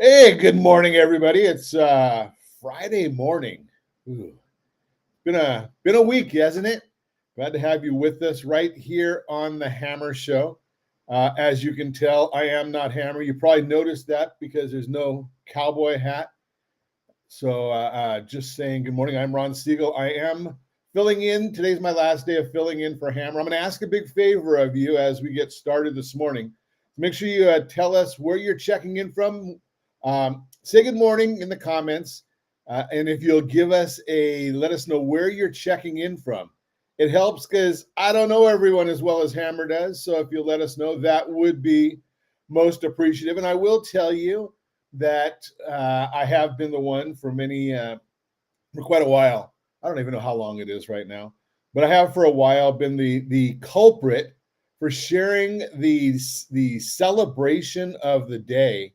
Hey, good morning, everybody. It's Friday morning. Ooh, been a week, hasn't it? Glad to have you with us right here on the Hammer Show. As you can tell, I am not Hammer. You probably noticed that because there's no cowboy hat. So just saying good morning. I'm Ron Siegel. I am filling in. Today's my last day of filling in for Hammer. I'm going to ask a big favor of you as we get started this morning. Make sure you tell us where you're checking in from. Say good morning in the comments. And if you'll let us know where you're checking in from. It helps because I don't know everyone as well as Hammer does. So if you'll let us know, that would be most appreciative. And I will tell you that I have been the one for quite a while. I don't even know how long it is right now, but I have for a while been the culprit for sharing the celebration of the day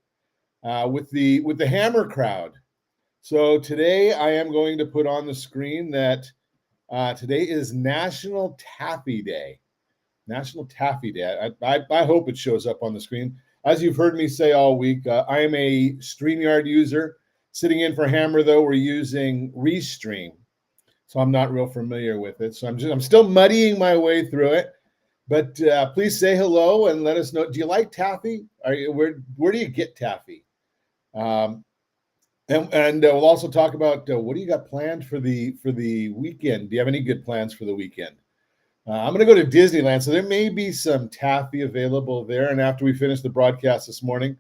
with the Hammer crowd. So today I am going to put on the screen that today is National Taffy Day. National Taffy Day. I hope it shows up on the screen. As you've heard me say all week, I am a StreamYard user. Sitting in for Hammer, though, we're using Restream, so I'm not real familiar with it. So I'm still muddying my way through it. But please say hello and let us know. Do you like taffy? Where do you get taffy? Um, and we'll also talk about what do you got planned for the weekend? Do you have any good plans for the weekend? I'm going to go to Disneyland, so there may be some taffy available there. And after we finish the broadcast this morning,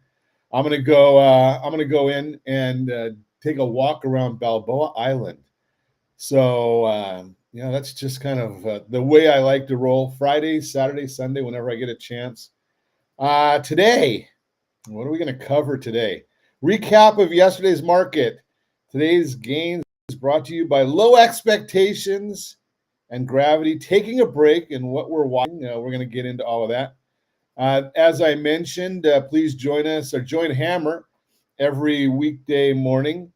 I'm going to go. I'm going to go in and take a walk around Balboa Island. So that's just kind of the way I like to roll. Friday, Saturday, Sunday, whenever I get a chance. Today, what are we going to cover today? Recap of yesterday's market. Today's gains is brought to you by Low Expectations and Gravity. Taking a break in what we're watching. We're going to get into all of that. As I mentioned, please join us or join Hammer every weekday morning,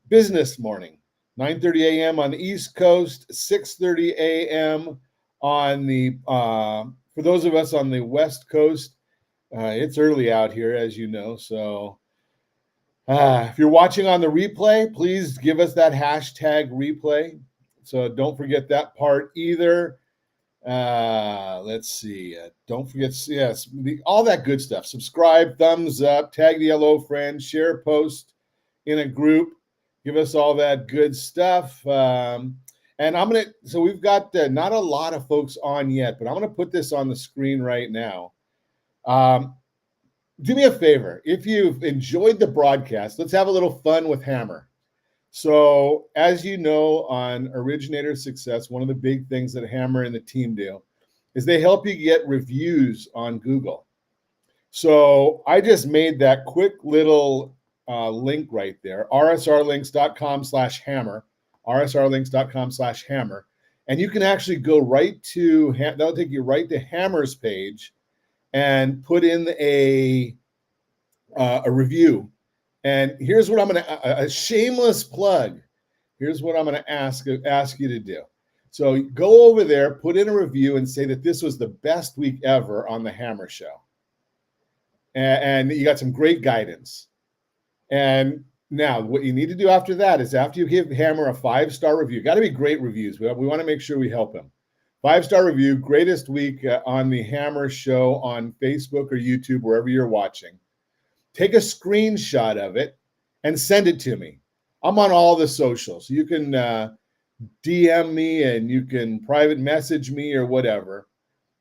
business morning, 9:30 a.m. on the East Coast, 6:30 a.m. on the for those of us on the West Coast. It's early out here, as you know. So if you're watching on the replay, please give us that hashtag replay. So don't forget that part either. Let's see. Don't forget, yes, all that good stuff. Subscribe, thumbs up, tag the yellow friend, share post in a group. Give us all that good stuff. And so we've got not a lot of folks on yet, but I'm going to put this on the screen right now. Do me a favor. If you've enjoyed the broadcast, let's have a little fun with Hammer. So, as you know, on Originator Success, one of the big things that Hammer and the team do is they help you get reviews on Google. So, I just made that quick little link right there, rsrlinks.com/hammer, rsrlinks.com/hammer. And you can actually go right to, that'll take you right to Hammer's page and put in a review. And here's what I'm going to, a shameless plug. Here's what I'm going to ask you to do. So go over there, put in a review and say that this was the best week ever on the Hammer Show. And you got some great guidance. And now what you need to do after that is after you give Hammer a 5-star review, got to be great reviews. We want to make sure we help him. 5-star review, greatest week on the Hammer Show on Facebook or YouTube, wherever you're watching. Take a screenshot of it and send it to me. I'm on all the socials. You can DM me and you can private message me or whatever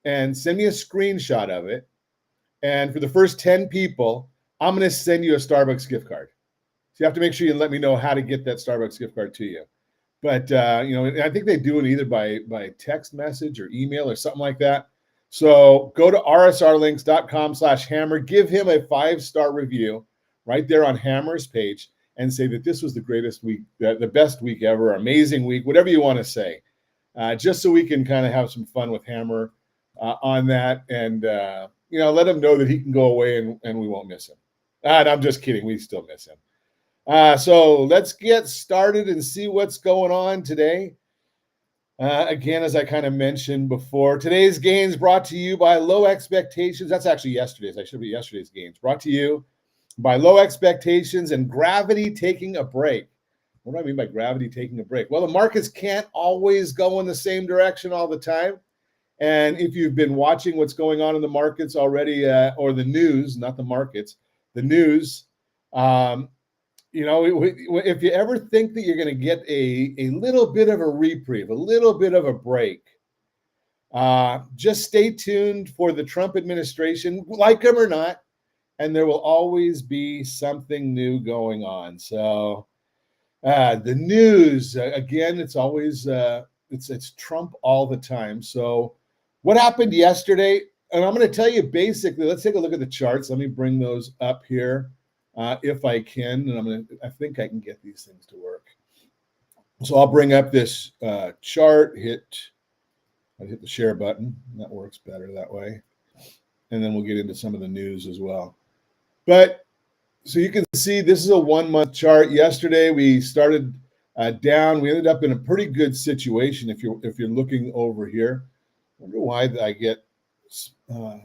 and send me a screenshot of it. And for the first 10 people, I'm going to send you a Starbucks gift card. So you have to make sure you let me know how to get that Starbucks gift card to you. But, I think they do it either by text message or email or something like that. So go to rsrlinks.com/hammer, give him a 5-star review right there on Hammer's page and say that this was the greatest week, the best week ever, amazing week, whatever you want to say, just so we can kind of have some fun with Hammer on that and, let him know that he can go away and we won't miss him. And I'm just kidding. We still miss him. So let's get started and see what's going on today. Again, as I kind of mentioned before, today's gains brought to you by Low Expectations. That's actually yesterday's. I should be yesterday's gains. Brought to you by low expectations and gravity taking a break. What do I mean by gravity taking a break? Well, the markets can't always go in the same direction all the time. And if you've been watching what's going on in the markets already, or the news, not the markets, the news, if you ever think that you're going to get a little bit of a reprieve, a little bit of a break, just stay tuned for the Trump administration, like them or not, and there will always be something new going on. So the news, again, it's always it's Trump all the time. So what happened yesterday? And I'm going to tell you basically. Let's take a look at the charts. Let me bring those up here if I can, and I think I can get these things to work. So I'll bring up this chart. I hit the share button. That works better that way. And then we'll get into some of the news as well. But so you can see this is a 1 month chart. Yesterday we started down. We ended up in a pretty good situation if you're looking over here. I wonder why I get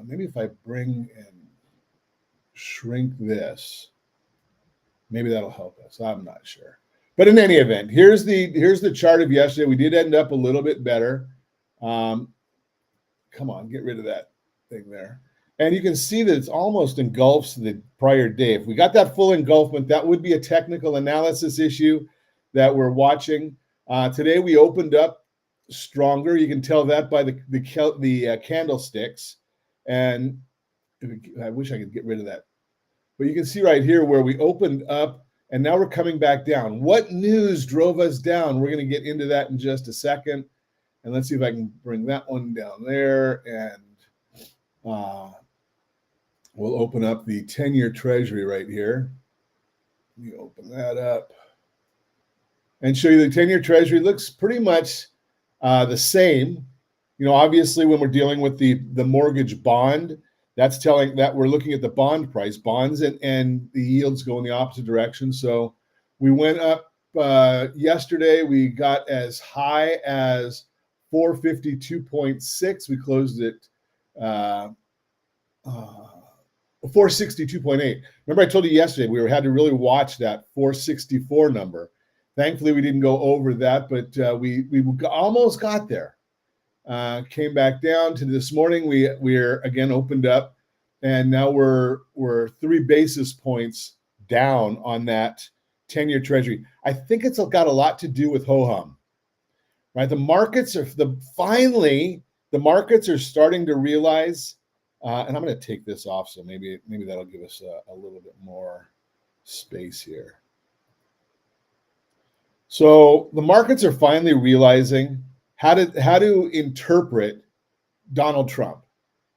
maybe if I bring and shrink this, maybe that'll help us. I'm not sure. But in any event, here's the chart of yesterday. We did end up a little bit better. Come on, get rid of that thing there. And you can see that it's almost engulfs the prior day. If we got that full engulfment, that would be a technical analysis issue that we're watching. Today we opened up stronger. You can tell that by the candlesticks. And I wish I could get rid of that. But you can see right here where we opened up and now we're coming back down. What news drove us down? We're going to get into that in just a second. And let's see if I can bring that one down there. And we'll open up the 10-year Treasury right here. Let me open that up and show you the 10-year Treasury. Looks pretty much the same. Obviously, when we're dealing with the mortgage bond, that's telling that we're looking at the bond price, bonds, and the yields go in the opposite direction. So we went up yesterday. We got as high as 452.6. We closed at 462.8. Remember, I told you yesterday we had to really watch that 464 number. Thankfully, we didn't go over that, but we almost got there. Came back down to this morning. We're again opened up, and now we're 3 basis points down on that 10-year Treasury. I think it's got a lot to do with ho-hum, right? The markets are finally starting to realize, and I'm going to take this off, so maybe that'll give us a little bit more space here. So the markets are finally realizing how to interpret Donald Trump.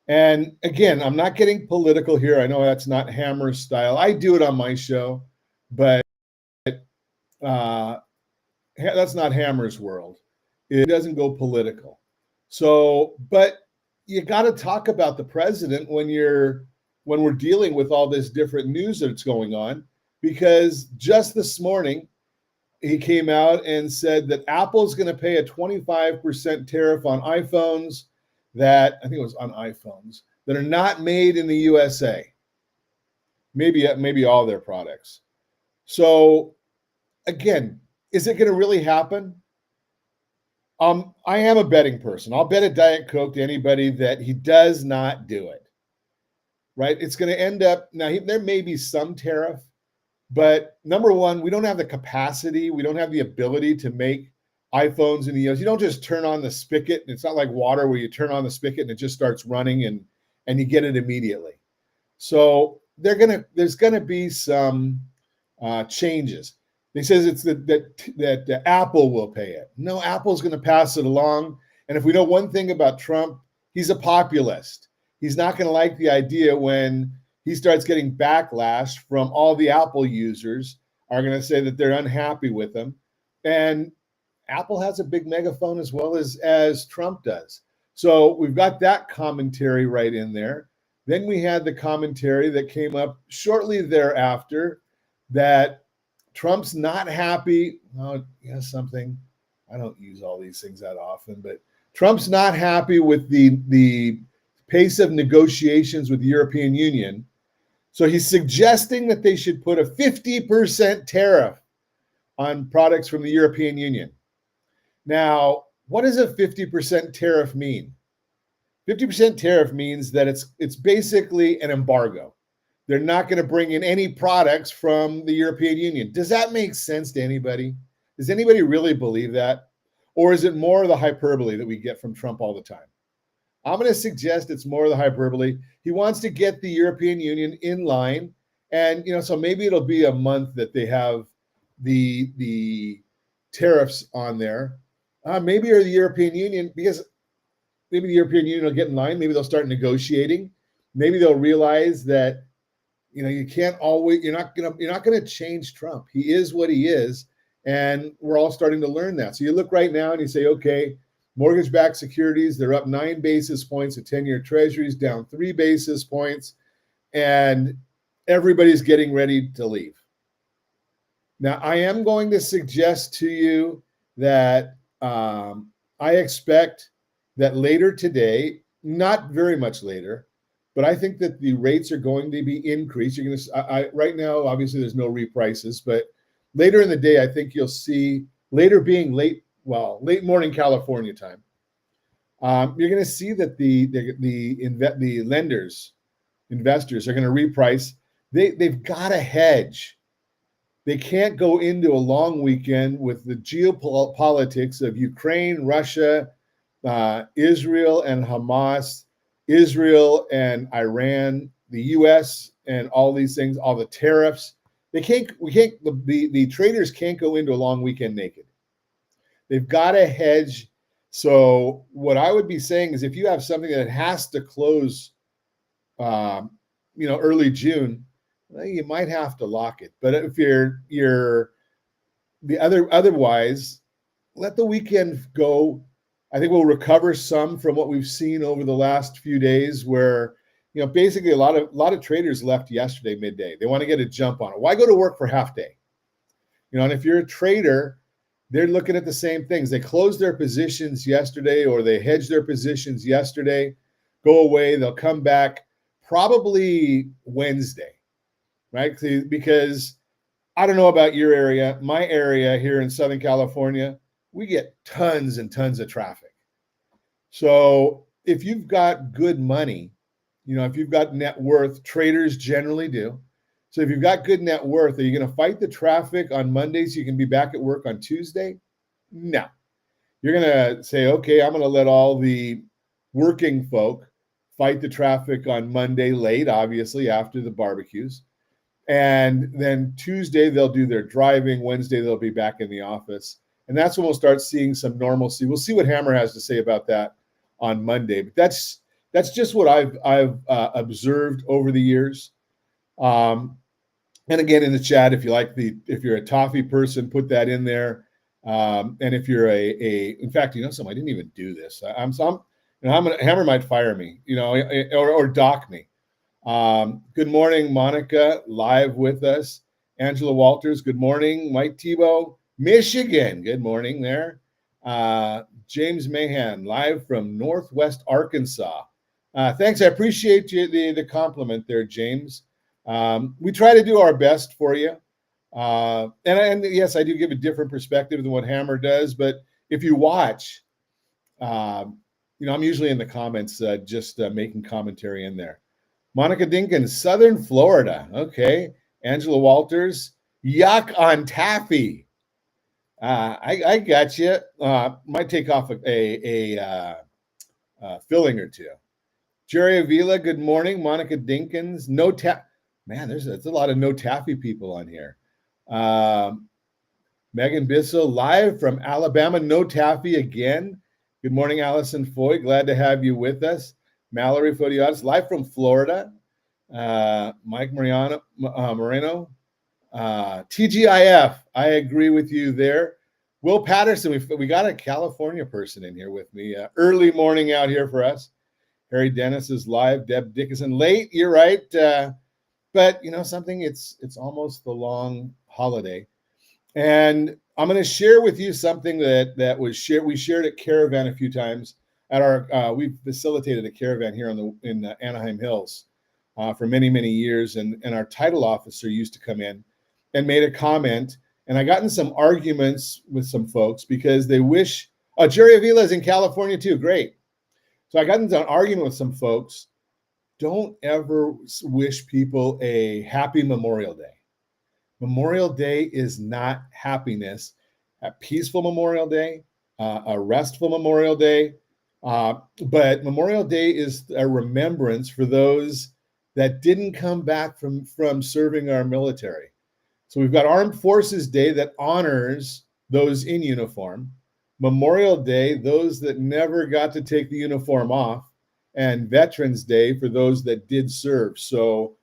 And again, I'm not getting political here. I know that's not Hammer's style. I do it on my show, but that's not Hammer's world. It doesn't go political. So, but you got to talk about the president when we're dealing with all this different news that's going on, because just this morning, he came out and said that Apple's going to pay a 25% tariff on iPhones that are not made in the USA. Maybe all their products. So again, is it going to really happen? I am a betting person. I'll bet a Diet Coke to anybody that he does not do it. Right? It's going to end up now. There may be some tariff. But number one, we don't have the capacity. We don't have the ability to make iPhones in the US. You don't just turn on the spigot. It's not like water where you turn on the spigot and it just starts running and you get it immediately. So there's gonna be some changes. He says it's that Apple will pay it. No, Apple's going to pass it along. And if we know one thing about Trump, he's a populist. He's not going to like the idea when he starts getting backlash from all the Apple users are going to say that they're unhappy with him. And Apple has a big megaphone as well as Trump does. So we've got that commentary right in there. Then we had the commentary that came up shortly thereafter that Trump's not happy. Oh, yeah, something. I don't use all these things that often, but Trump's not happy with the pace of negotiations with the European Union. So he's suggesting that they should put a 50% tariff on products from the European Union. Now, what does a 50% tariff mean? 50% tariff means that it's basically an embargo. They're not going to bring in any products from the European Union. Does that make sense to anybody? Does anybody really believe that? Or is it more of the hyperbole that we get from Trump all the time? I'm going to suggest it's more of the hyperbole. He wants to get the European Union in line. And, so maybe it'll be a month that they have the tariffs on there. Maybe the European Union, because maybe the European Union will get in line. Maybe they'll start negotiating. Maybe they'll realize that, you can't always, you're not going to change Trump. He is what he is. And we're all starting to learn that. So you look right now and you say, okay, mortgage-backed securities, they're up 9 basis points. The 10-year treasuries down 3 basis points. And everybody's getting ready to leave. Now, I am going to suggest to you that I expect that later today, not very much later, but I think that the rates are going to be increased. You're going to right now, obviously, there's no reprices, but later in the day, I think you'll see, later being late morning California time, you're going to see that the lenders, investors are going to reprice. They've got to hedge. They can't go into a long weekend with the geopolitics of Ukraine, Russia, Israel and Hamas, Israel and Iran, the U.S. and all these things, all the tariffs. The traders can't go into a long weekend naked. They've got to hedge. So what I would be saying is if you have something that has to close, early June, well, you might have to lock it. But if otherwise, let the weekend go. I think we'll recover some from what we've seen over the last few days where, basically a lot of traders left yesterday midday. They want to get a jump on it. Why go to work for half day? And if you're a trader, they're looking at the same things. They closed their positions yesterday or they hedged their positions yesterday, go away. They'll come back probably Wednesday, right? Because I don't know about your area. My area here in Southern California, we get tons and tons of traffic. So if you've got good money, if you've got net worth, traders generally do. So if you've got good net worth, are you going to fight the traffic on Monday so you can be back at work on Tuesday? No. You're going to say, okay, I'm going to let all the working folk fight the traffic on Monday late, obviously, after the barbecues. And then Tuesday, they'll do their driving. Wednesday, they'll be back in the office. And that's when we'll start seeing some normalcy. We'll see what Hammer has to say about that on Monday. But that's just what I've observed over the years. And again, in the chat, if you're a toffee person, put that in there. And if you're in fact, something, I didn't even do this. Hammer might fire me, or dock me. Good morning, Monica, live with us. Angela Walters, good morning. Mike Tebow, Michigan, good morning there. James Mahan, live from Northwest Arkansas. Thanks, I appreciate you the compliment there, James. We try to do our best for you. And yes, I do give a different perspective than what Hammer does, but if you watch, I'm usually in the comments just making commentary in there. Monica Dinkins, Southern Florida. Okay. Angela Walters, yuck on taffy. I got you. Might take off a filling or two. Jerry Avila, good morning. Monica Dinkins, no taffy. Man, there's a lot of no taffy people on here. Megan Bissell, live from Alabama, no taffy again. Good morning, Allison Foy. Glad to have you with us. Mallory Fodiotis, live from Florida. Mike Moreno, TGIF. I agree with you there. Will Patterson, we got a California person in here with me. Early morning out here for us. Harry Dennis is live. Deb Dickinson, late. You're right. But something. It's almost the long holiday, and I'm going to share with you something that was shared. We shared at Caravan a few times at our. We've facilitated a caravan here in Anaheim Hills for many, many years. And our title officer used to come in and made a comment. And I got in some arguments with some folks because they wish, oh, Jerry Avila is in California too. Great. So I got into an argument with some folks. Don't ever wish people a happy Memorial Day. Memorial Day is not happiness. A peaceful Memorial Day, a restful Memorial Day. But Memorial Day is a remembrance for those that didn't come back from serving our military. So we've got Armed Forces Day that honors those in uniform. Memorial Day, those that never got to take the uniform off. And Veterans Day for those that did serve. So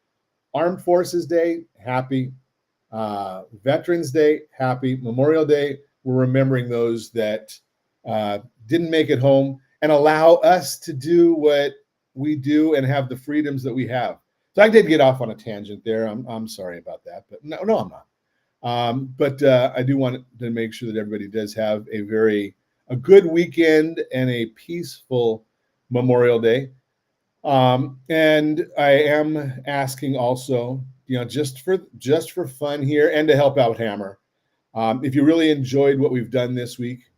Armed Forces Day, happy. Veterans Day, happy. Memorial Day, we're remembering those that didn't make it home and allow us to do what we do and have the freedoms that we have. So I did get off on a tangent there. I'm sorry about that, but no, I'm not. But I do want to make sure that everybody does have a good weekend and a peaceful Memorial Day. And I am asking also, just for fun here and to help out Hammer. If you really enjoyed what we've done this week,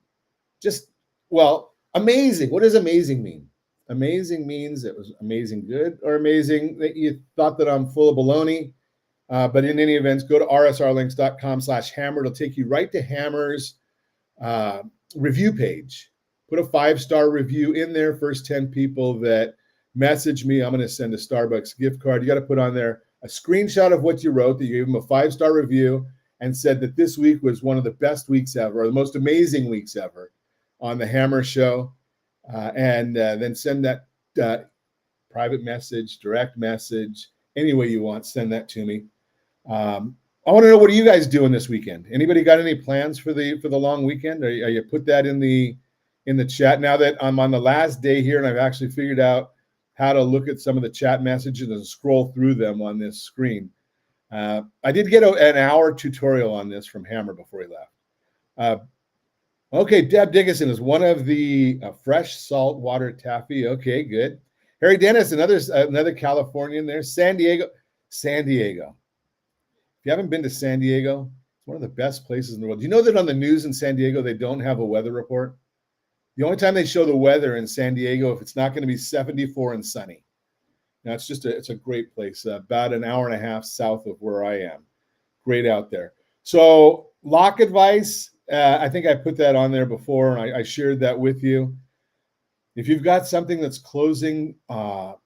amazing. What does amazing mean? Amazing means it was amazing good, or amazing that you thought that I'm full of baloney. But in any event, go to rsrlinks.com/hammer. It'll take you right to Hammer's review page. Put a 5-star review in there. First 10 people that message me, I'm going to send a Starbucks gift card. You got to put on there a screenshot of what you wrote, that you gave them a 5-star review and said that this week was one of the best weeks ever, or the most amazing weeks ever on the Hammer Show. And then send that private message, direct message, any way you want, send that to me. I want to know, what are you guys doing this weekend? Anybody got any plans for the long weekend? Are you put that in the chat? Now that I'm on the last day here and I've actually figured out how to look at some of the chat messages and scroll through them on this screen. I did get an hour tutorial on this from Hammer before he left. Okay, Deb Dickinson is one of the fresh saltwater taffy. Okay, good. Harry Dennis, another Californian there. San Diego. If you haven't been to San Diego, it's one of the best places in the world. Do you know that on the news in San Diego, they don't have a weather report? The only time they show the weather in San Diego, if it's not going to be 74 and sunny. Now, it's a great place, about an hour and a half south of where I am. Great out there. So lock advice, I think I put that on there before, and I shared that with you. If you've got something that's closing the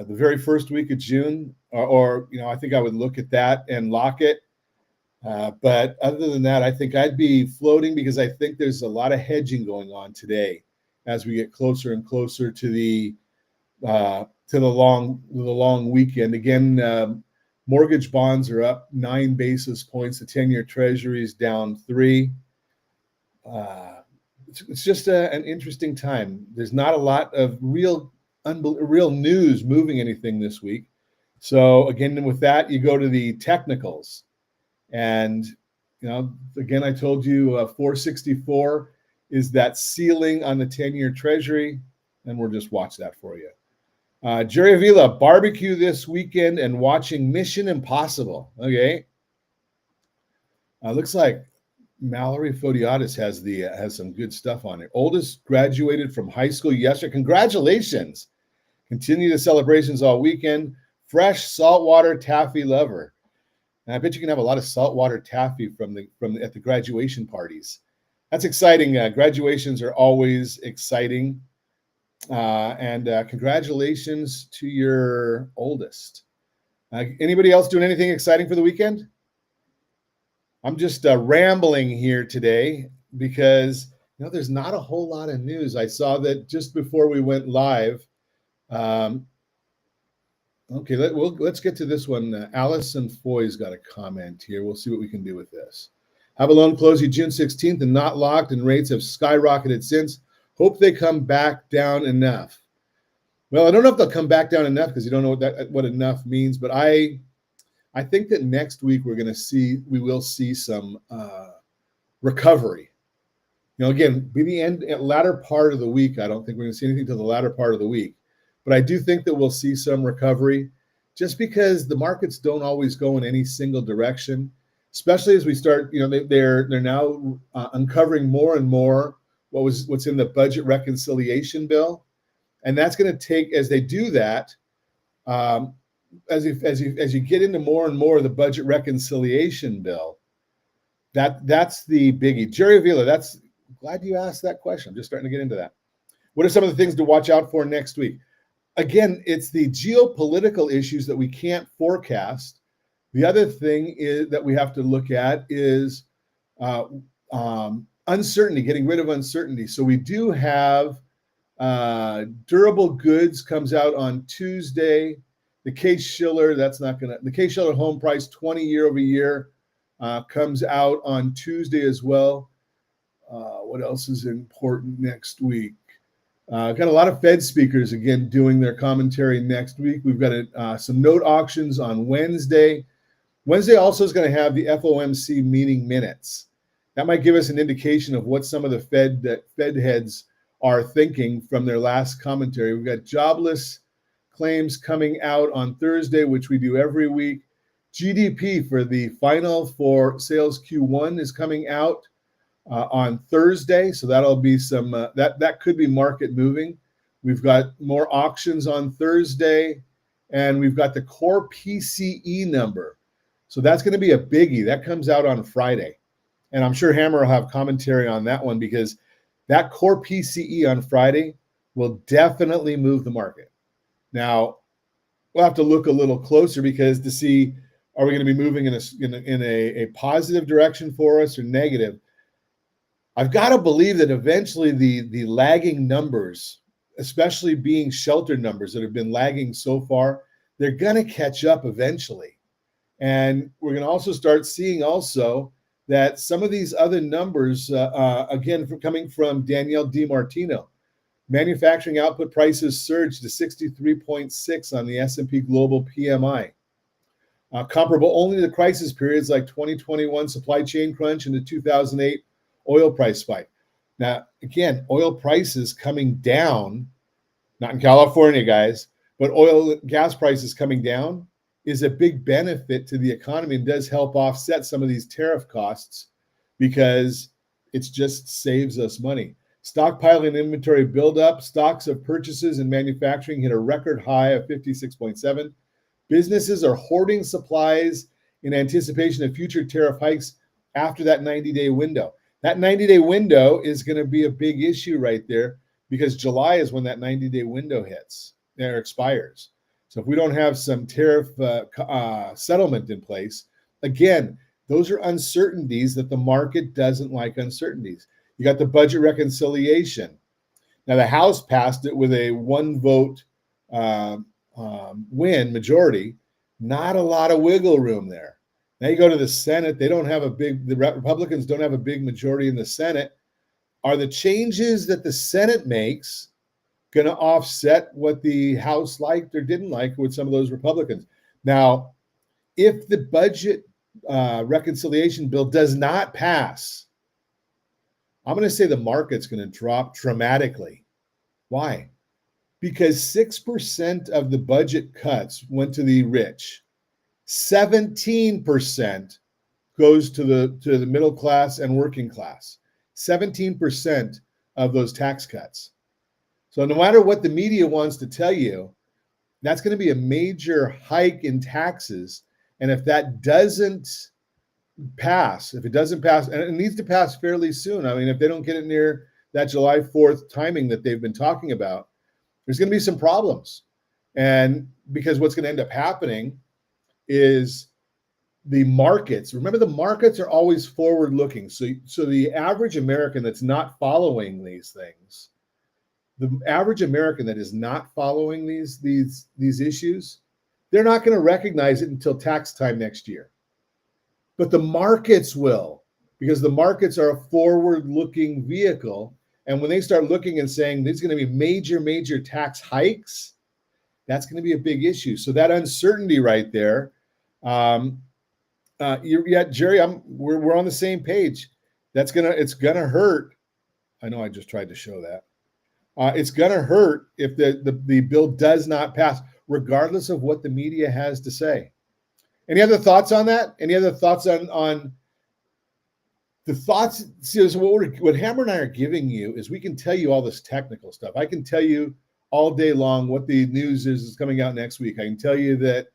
very first week of June, or I think I would look at that and lock it. But other than that, I think I'd be floating, because I think there's a lot of hedging going on today as we get closer and closer to the long weekend. Again, mortgage bonds are up 9 basis points. The 10-year Treasury is down 3. It's just an interesting time. There's not a lot of real news moving anything this week. So again, with that, you go to the technicals. And, again, I told you 464 is that ceiling on the 10-year Treasury, and we'll just watch that for you. Jerry Avila, barbecue this weekend and watching Mission Impossible. Okay. Looks like Mallory Fodiatis has some good stuff on it. Oldest graduated from high school yesterday. Congratulations. Continue the celebrations all weekend. Fresh saltwater taffy lover. And I bet you can have a lot of saltwater taffy at the graduation parties. That's exciting. Graduations are always exciting. And congratulations to your oldest. Anybody else doing anything exciting for the weekend? I'm just rambling here today because there's not a whole lot of news. I saw that just before we went live. Okay, let's get to this one. Allison Foy's got a comment here. We'll see what we can do with this. Have a loan closing June 16th and not locked, and rates have skyrocketed since. Hope they come back down enough. Well, I don't know if they'll come back down enough, because you don't know what enough means. But I think that next week we will see some recovery. Again, by the latter part of the week, I don't think we're going to see anything till the latter part of the week. But I do think that we'll see some recovery. just because the markets don't always go in any single direction, especially as we start, they're now uncovering more and more what's in the budget reconciliation bill, and that's going to take, as they do that, as you get into more and more of the budget reconciliation bill, that's the biggie. Jerry Avila, that's glad you asked that question. I'm just starting to get into that. What are some of the things to watch out for next week? Again, it's the geopolitical issues that we can't forecast. The other thing is that we have to look at is uncertainty, getting rid of uncertainty. So we do have durable goods comes out on Tuesday. The Case-Shiller, the Case-Shiller home price 20 year over year comes out on Tuesday as well. What else is important next week? Got a lot of Fed speakers again doing their commentary next week. We've got some note auctions on Wednesday. Wednesday also is going to have the FOMC meeting minutes. That might give us an indication of what some of the Fed heads are thinking from their last commentary. We've got jobless claims coming out on Thursday, which we do every week. GDP for the final for sales Q1 is coming out on Thursday, so that'll be some that could be market moving. We've got more auctions on Thursday, and we've got the core PCE number. So that's going to be a biggie. That comes out on Friday. And I'm sure Hammer will have commentary on that one, because that core PCE on Friday will definitely move the market. Now, we'll have to look a little closer because to see, are we going to be moving in a positive direction for us or negative? I've got to believe that eventually the lagging numbers, especially being sheltered numbers that have been lagging so far, they're going to catch up eventually. And we're going to also start seeing also that some of these other numbers, again, coming from Danielle DiMartino, manufacturing output prices surged to 63.6 on the S&P Global PMI. Comparable only to crisis periods like 2021 supply chain crunch and the 2008 oil price spike. Now, again, oil prices coming down, not in California, guys, but gas prices coming down is a big benefit to the economy and does help offset some of these tariff costs because it just saves us money. Stockpiling and inventory buildup, stocks of purchases and manufacturing hit a record high of 56.7. Businesses are hoarding supplies in anticipation of future tariff hikes after that 90-day window. That 90-day window is going to be a big issue right there because July is when that 90-day window expires. So if we don't have some tariff settlement in place, again, those are uncertainties that the market doesn't like uncertainties. You got the budget reconciliation. Now, the House passed it with a one-vote win majority. Not a lot of wiggle room there. Now you go to the Senate. The Republicans don't have a big majority in the Senate. Are the changes that the Senate makes going to offset what the House liked or didn't like with some of those Republicans? Now, if the budget reconciliation bill does not pass, I'm going to say the market's going to drop dramatically. Why? Because 6% of the budget cuts went to the rich. 17% goes to the middle class and working class. 17% of those tax cuts. So no matter what the media wants to tell you, that's going to be a major hike in taxes. And if that doesn't pass, and it needs to pass fairly soon. I mean, if they don't get it near that July 4th timing that they've been talking about, there's going to be some problems. And because what's going to end up happening is the markets, remember the markets are always forward looking. So the average American that's not following these things, the average American that is not following these issues, they're not going to recognize it until tax time next year. But the markets will, because the markets are a forward-looking vehicle. And when they start looking and saying there's going to be major tax hikes, that's going to be a big issue. So that uncertainty right there, Jerry, we're on the same page. It's gonna hurt. I know I just tried to show that. It's gonna hurt if the bill does not pass. regardless of what the media has to say. Any other thoughts on that? Any other thoughts on the thoughts? So what Hammer and I are giving you is we can tell you all this technical stuff. I can tell you all day long what the news is coming out next week. I can tell you that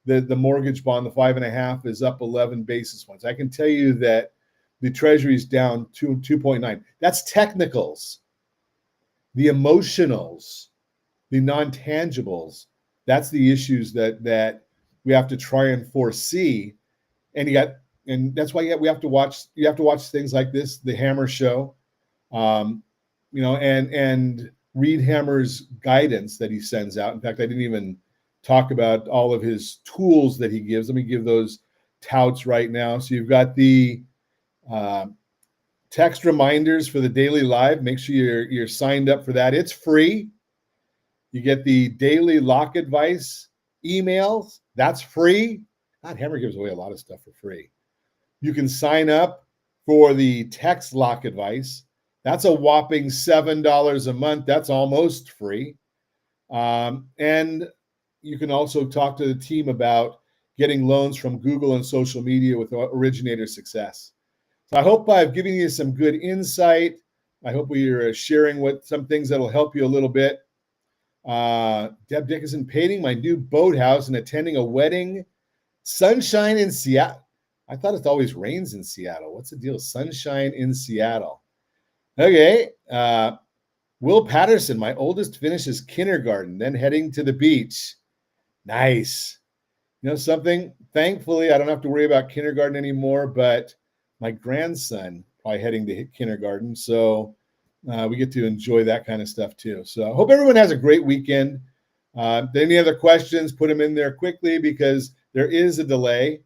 the mortgage bond, the 5.5, is up 11 basis points. I can tell you that the Treasury is down 2.9. That's technicals. The emotionals, the non-tangibles, that's the issues that we have to try and foresee. And that's why we have to watch. You have to watch things like this, the Hammer Show, and read Hammer's guidance that he sends out. In fact, I didn't even talk about all of his tools that he gives. Let me give those touts right now. So you've got the text reminders for the daily live. Make sure you're signed up for that. It's free. You get the daily lock advice emails. That's free. God, Hammer gives away a lot of stuff for free. You can sign up for the text lock advice. That's a whopping $7 a month. That's almost free. And you can also talk to the team about getting loans from Google and social media with Originator Success. So I hope I've given you some good insight. I hope we are sharing some things that'll help you a little bit. Deb Dickinson, painting my new boathouse and attending a wedding. Sunshine in Seattle. I thought it always rains in Seattle. What's the deal? Sunshine in Seattle. Okay. Will Patterson, my oldest, finishes kindergarten, then heading to the beach. Nice. You know something? Thankfully, I don't have to worry about kindergarten anymore, but my grandson probably heading to kindergarten. So we get to enjoy that kind of stuff too. So I hope everyone has a great weekend. Any other questions, put them in there quickly because there is a delay.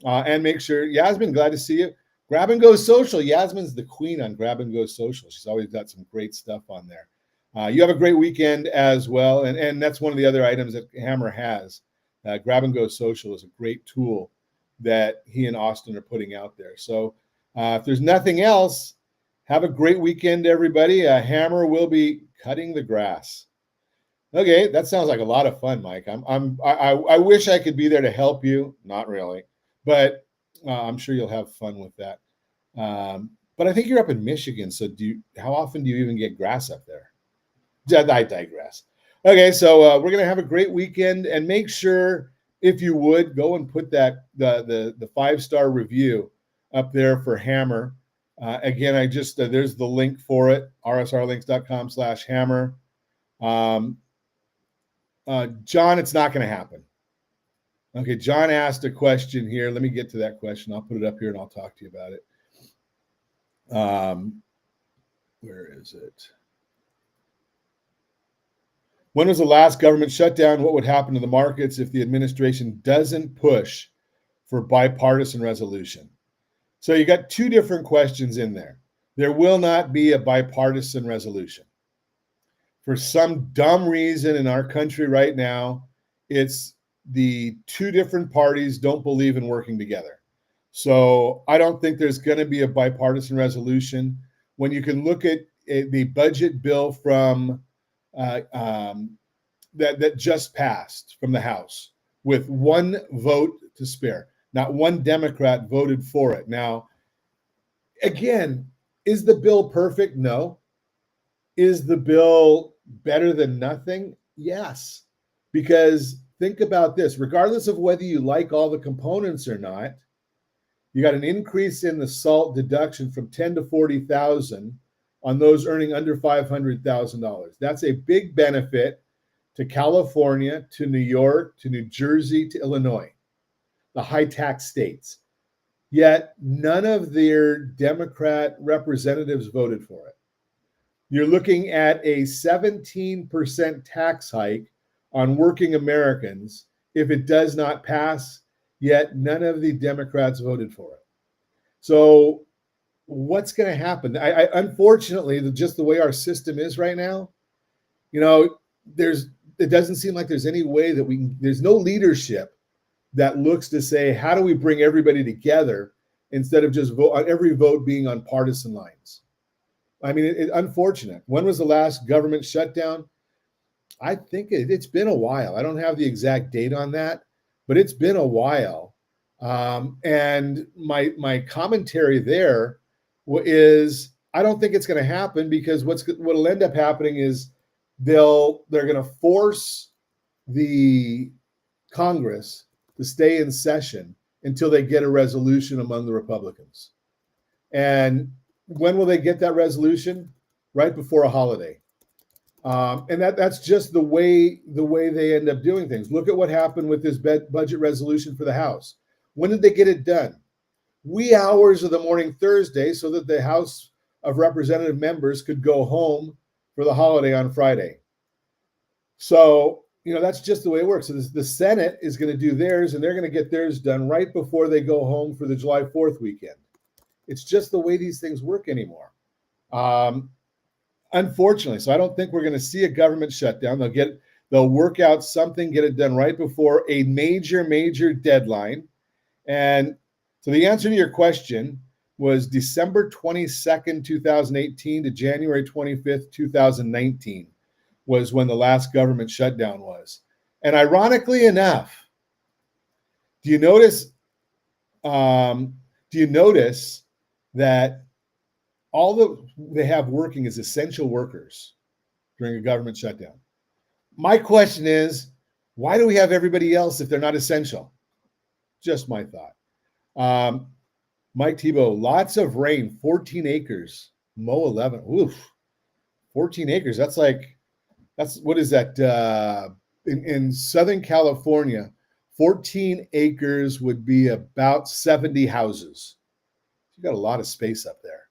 And make sure, Yasmin, glad to see you. Grab and Go Social. Yasmin's the queen on Grab and Go Social. She's always got some great stuff on there. You have a great weekend as well. And that's one of the other items that Hammer has. Grab and Go Social is a great tool that he and Austin are putting out there. So if there's nothing else, have a great weekend, everybody. Hammer will be cutting the grass. Okay, that sounds like a lot of fun, Mike. I wish I could be there to help you. Not really, but I'm sure you'll have fun with that. But I think you're up in Michigan, so how often do you even get grass up there? I digress. Okay, so we're gonna have a great weekend, and make sure, if you would, go and put that the 5-star review up there for Hammer. Again, I just there's the link for it, rsrlinks.com/hammer. John, it's not going to happen. Okay, John asked a question here. Let me get to that question. I'll put it up here and I'll talk to you about it. Where is it? When was the last government shutdown? What would happen to the markets if the administration doesn't push for bipartisan resolution? So you got two different questions in there. There will not be a bipartisan resolution. For some dumb reason in our country right now, it's the two different parties don't believe in working together. So I don't think there's going to be a bipartisan resolution. When you can look at the budget bill from that just passed from the House with one vote to spare, not one Democrat voted for it. Now, again, is the bill perfect? No. Is the bill better than nothing? Yes. Because think about this, regardless of whether you like all the components or not, you got an increase in the SALT deduction from $10,000 to $40,000 on those earning under $500,000. That's a big benefit to California, to New York, to New Jersey, to Illinois, the high tax states. Yet none of their Democrat representatives voted for it. You're looking at a 17% tax hike on working Americans if it does not pass, yet none of the Democrats voted for it. So what's going to happen? I unfortunately, just the way our system is right now, it doesn't seem like there's any way that there's no leadership that looks to say, how do we bring everybody together instead of just every vote being on partisan lines? I mean, it's unfortunate. When was the last government shutdown? I think it's been a while. I don't have the exact date on that, but it's been a while. And my commentary there is I don't think it's going to happen because what'll end up happening is they're going to force the Congress to stay in session until they get a resolution among the Republicans. And when will they get that resolution? Right before a holiday. And that's just the way they end up doing things. Look at what happened with this budget resolution for the House. When did they get it done? Wee hours of the morning Thursday, so that the House of Representative members could go home for the holiday on Friday. So, that's just the way it works. So the Senate is going to do theirs, and they're going to get theirs done right before they go home for the July 4th weekend. It's just the way these things work anymore. Unfortunately, so I don't think we're going to see a government shutdown. They'll work out something, get it done right before a major deadline. And so the answer to your question was December 22nd, 2018 to January 25th, 2019 was when the last government shutdown was. And ironically enough, do you notice that all they have working is essential workers during a government shutdown? My question is, why do we have everybody else if they're not essential? Just my thought. Mike Thibault, lots of rain, 14 acres, mow 11. Oof, 14 acres. That's what is that? In Southern California, 14 acres would be about 70 houses. You got a lot of space up there.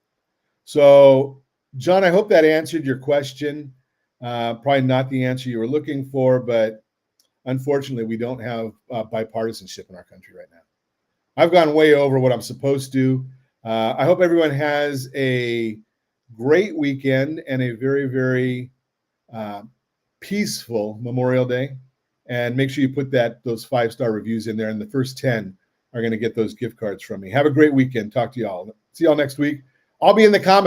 So, John, I hope that answered your question. Probably not the answer you were looking for, but unfortunately, we don't have bipartisanship in our country right now. I've gone way over what I'm supposed to. I hope everyone has a great weekend and a very, very peaceful Memorial Day. And make sure you put those 5-star reviews in there, and the first 10 are going to get those gift cards from me. Have a great weekend. Talk to y'all. See y'all next week. I'll be in the comments.